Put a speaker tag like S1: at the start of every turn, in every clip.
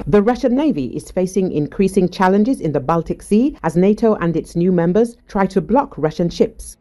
S1: The Russian Navy is facing increasing challenges in the Baltic Sea as NATO and its new members try to block Russian ships.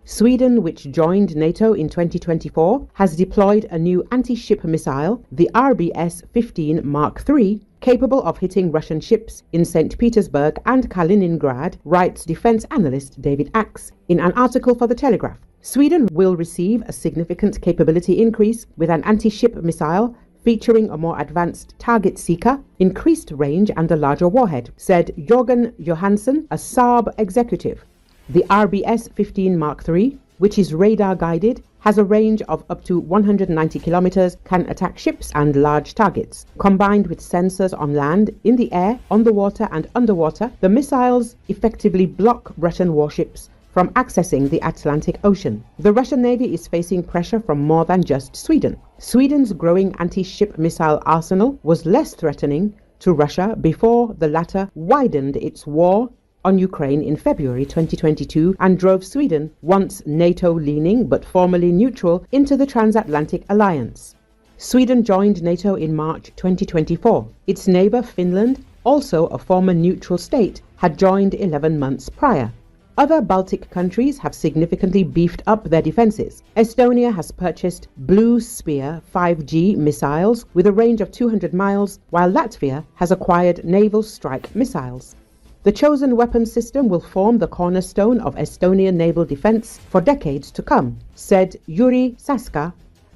S1: Sweden, which joined NATO in 2024, has deployed a new anti-ship missile, the RBS-15 Mark III, capable of hitting Russian ships in St Petersburg and Kaliningrad, writes defense analyst David Axe in an article for the Telegraph. Sweden will receive a significant capability increase with an anti-ship missile featuring a more advanced target seeker, increased range and a larger warhead, said Görgen Johansson, a Saab executive. The RBS-15 Mark III, which is radar-guided, has a range of up to 190 kilometers, can attack ships and large targets. Combined with sensors on land, in the air, on the water and underwater, the missiles effectively block Russian warships from accessing the Atlantic Ocean. The Russian Navy is facing pressure from more than just Sweden. Sweden's growing anti-ship missile arsenal was less threatening to Russia before the latter widened its war on Ukraine in February 2022 and drove Sweden, once NATO-leaning but formerly neutral, into the transatlantic alliance. Sweden joined NATO in March 2024. Its neighbor Finland, also a former neutral state, had joined 11 months prior. Other Baltic countries have significantly beefed up their defenses. Estonia has purchased Blue Spear 5G missiles with a range of 200 miles, while Latvia has acquired naval strike missiles. The chosen weapons system will form the cornerstone of Estonian naval defense for decades to come, said Jüri Saska,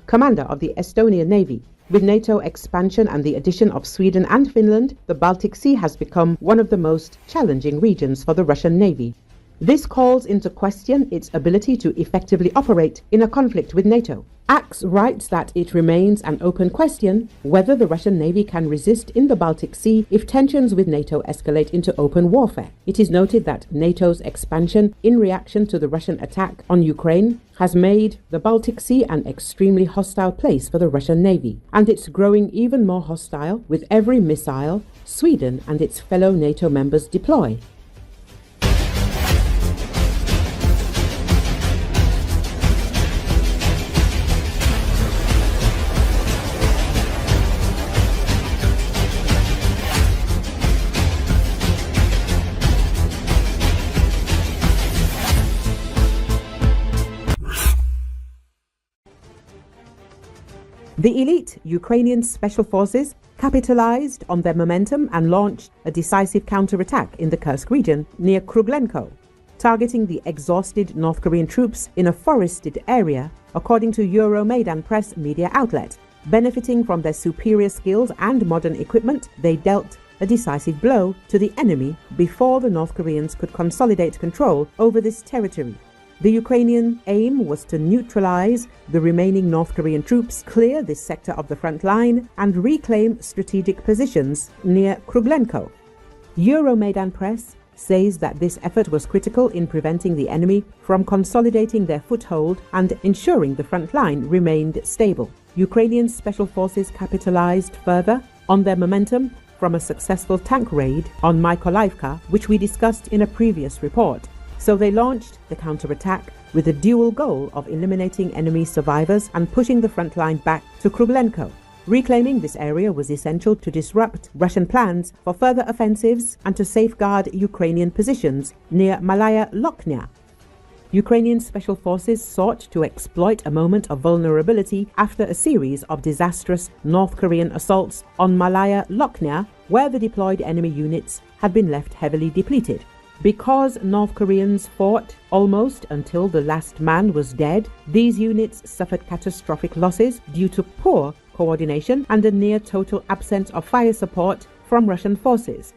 S1: commander of the Estonian Navy. With NATO expansion and the addition of Sweden and Finland, the Baltic Sea has become one of the most challenging regions for the Russian Navy. This calls into question its ability to effectively operate in a conflict with NATO. Axe writes that it remains an open question whether the Russian Navy can resist in the Baltic Sea if tensions with NATO escalate into open warfare. It is noted that NATO's expansion in reaction to the Russian attack on Ukraine has made the Baltic Sea an extremely hostile place for the Russian Navy, and it's growing even more hostile with every missile Sweden and its fellow NATO members deploy. The elite Ukrainian special forces capitalized on their momentum and launched a decisive counterattack in the Kursk region near Kruglenko, targeting the exhausted North Korean troops in a forested area, according to Euromaidan press media outlet. Benefiting from their superior skills and modern equipment, they dealt a decisive blow to the enemy before the North Koreans could consolidate control over this territory. The Ukrainian aim was to neutralize the remaining North Korean troops, clear this sector of the front line, and reclaim strategic positions near Kruglenko. Euromaidan press says that this effort was critical in preventing the enemy from consolidating their foothold and ensuring the front line remained stable. Ukrainian special forces capitalized further on their momentum from a successful tank raid on Mykolaiv, which we discussed in a previous report. So they launched the counterattack with the dual goal of eliminating enemy survivors and pushing the front line back to Kruglenko. Reclaiming this area was essential to disrupt Russian plans for further offensives and to safeguard Ukrainian positions near Malaya Lochnia. Ukrainian special forces sought to exploit a moment of vulnerability after a series of disastrous North Korean assaults on Malaya Lochnia, where the deployed enemy units had been left heavily depleted. Because North Koreans fought almost until the last man was dead, these units suffered catastrophic losses due to poor coordination and a near-total absence of fire support from Russian forces.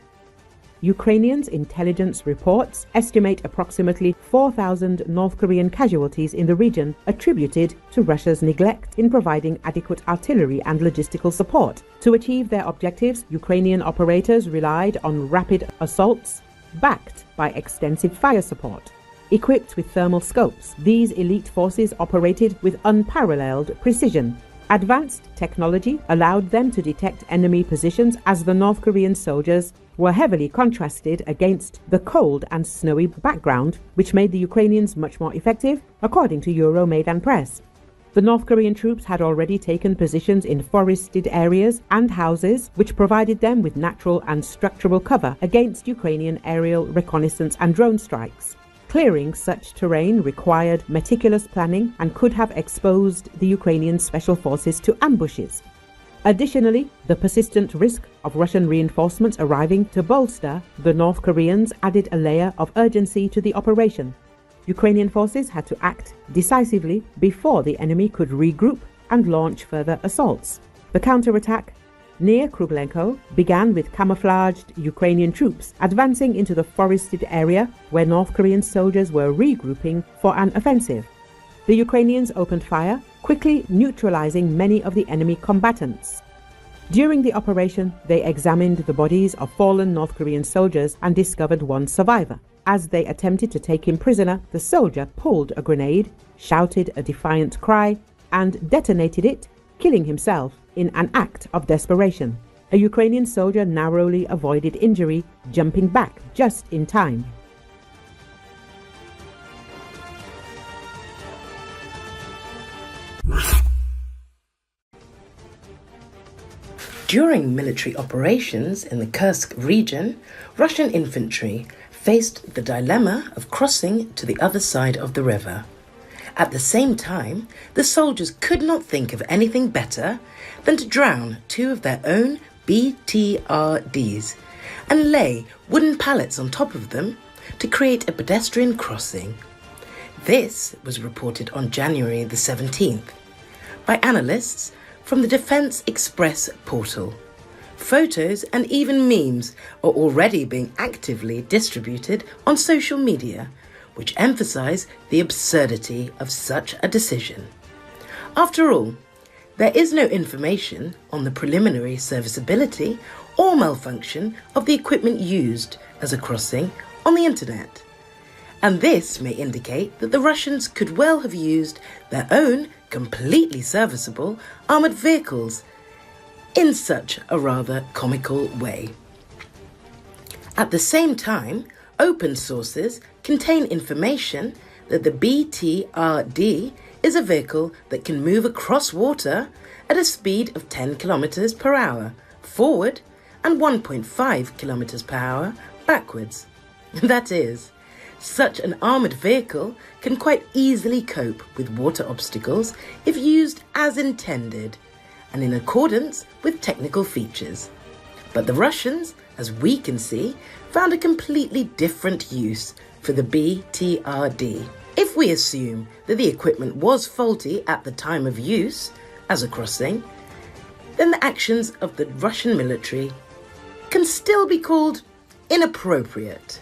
S1: Ukrainians' intelligence reports estimate approximately 4,000 North Korean casualties in the region attributed to Russia's neglect in providing adequate artillery and logistical support. To achieve their objectives, Ukrainian operators relied on rapid assaults backed by extensive fire support. Equipped with thermal scopes, these elite forces operated with unparalleled precision. Advanced technology allowed them to detect enemy positions as the North Korean soldiers were heavily contrasted against the cold and snowy background, which made the Ukrainians much more effective, according to Euromaidan press. The North Korean troops had already taken positions in forested areas and houses, which provided them with natural and structural cover against Ukrainian aerial reconnaissance and drone strikes. Clearing such terrain required meticulous planning and could have exposed the Ukrainian special forces to ambushes. Additionally, the persistent risk of Russian reinforcements arriving to bolster the North Koreans added a layer of urgency to the operation. Ukrainian forces had to act decisively before the enemy could regroup and launch further assaults. The counterattack near Kruglenko began with camouflaged Ukrainian troops advancing into the forested area where North Korean soldiers were regrouping for an offensive. The Ukrainians opened fire, quickly neutralizing many of the enemy combatants. During the operation, they examined the bodies of fallen North Korean soldiers and discovered one survivor. As they attempted to take him prisoner, the soldier pulled a grenade, shouted a defiant cry, and detonated it, killing himself in an act of desperation. A Ukrainian soldier narrowly avoided injury, jumping back just in time.
S2: During military operations in the Kursk region, Russian infantry faced the dilemma of crossing to the other side of the river. At the same time, the soldiers could not think of anything better than to drown two of their own BTRDs and lay wooden pallets on top of them to create a pedestrian crossing. This was reported on January the 17th by analysts from the Defense Express portal. Photos and even memes are already being actively distributed on social media, which emphasize the absurdity of such a decision. After all, there is no information on the preliminary serviceability or malfunction of the equipment used as a crossing on the internet. And this may indicate that the Russians could well have used their own completely serviceable armoured vehicles in such a rather comical way. At the same time, open sources contain information that the BTRD is a vehicle that can move across water at a speed of 10 kilometers per hour forward and 1.5 kilometers per hour backwards. That is, such an armoured vehicle can quite easily cope with water obstacles if used as intended and in accordance with technical features. But the Russians, as we can see, found a completely different use for the BTRD. If we assume that the equipment was faulty at the time of use as a crossing, then the actions of the Russian military can still be called inappropriate.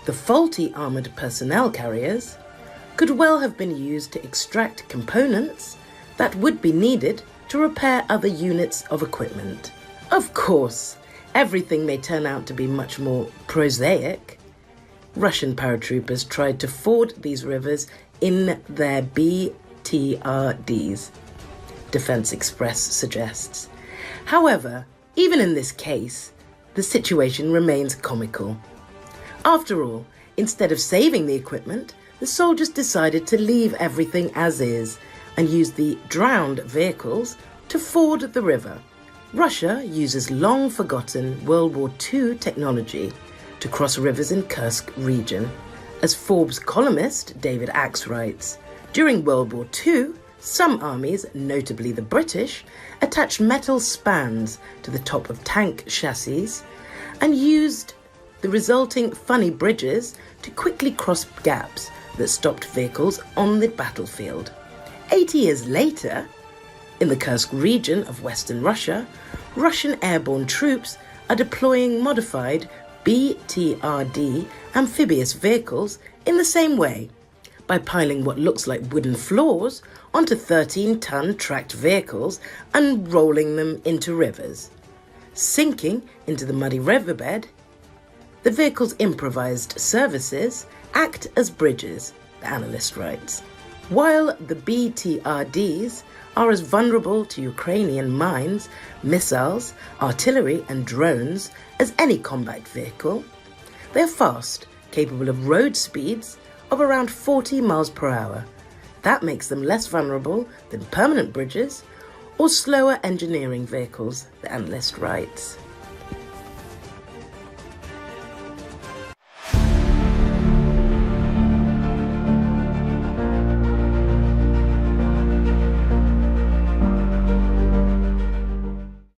S2: The faulty armoured personnel carriers could well have been used to extract components that would be needed to repair other units of equipment. Of course, everything may turn out to be much more prosaic. Russian paratroopers tried to ford these rivers in their BTRDs, Defense Express suggests. However, even in this case, the situation remains comical. After all, instead of saving the equipment, the soldiers decided to leave everything as is and use the drowned vehicles to ford the river. Russia uses long-forgotten World War II technology to cross rivers in Kursk region. As Forbes columnist David Axe writes, during World War II, some armies, notably the British, attached metal spans to the top of tank chassis and used the resulting funny bridges to quickly cross gaps that stopped vehicles on the battlefield. 80 years later, in the Kursk region of Western Russia, Russian airborne troops are deploying modified BTRD amphibious vehicles in the same way, by piling what looks like wooden floors onto 13-ton tracked vehicles and rolling them into rivers. Sinking into the muddy riverbed, the vehicle's improvised services act as bridges, the analyst writes. While the BTRDs are as vulnerable to Ukrainian mines, missiles, artillery and drones as any combat vehicle, they are fast, capable of road speeds of around 40 miles per hour, That makes them less vulnerable than permanent bridges or slower engineering vehicles, the analyst writes.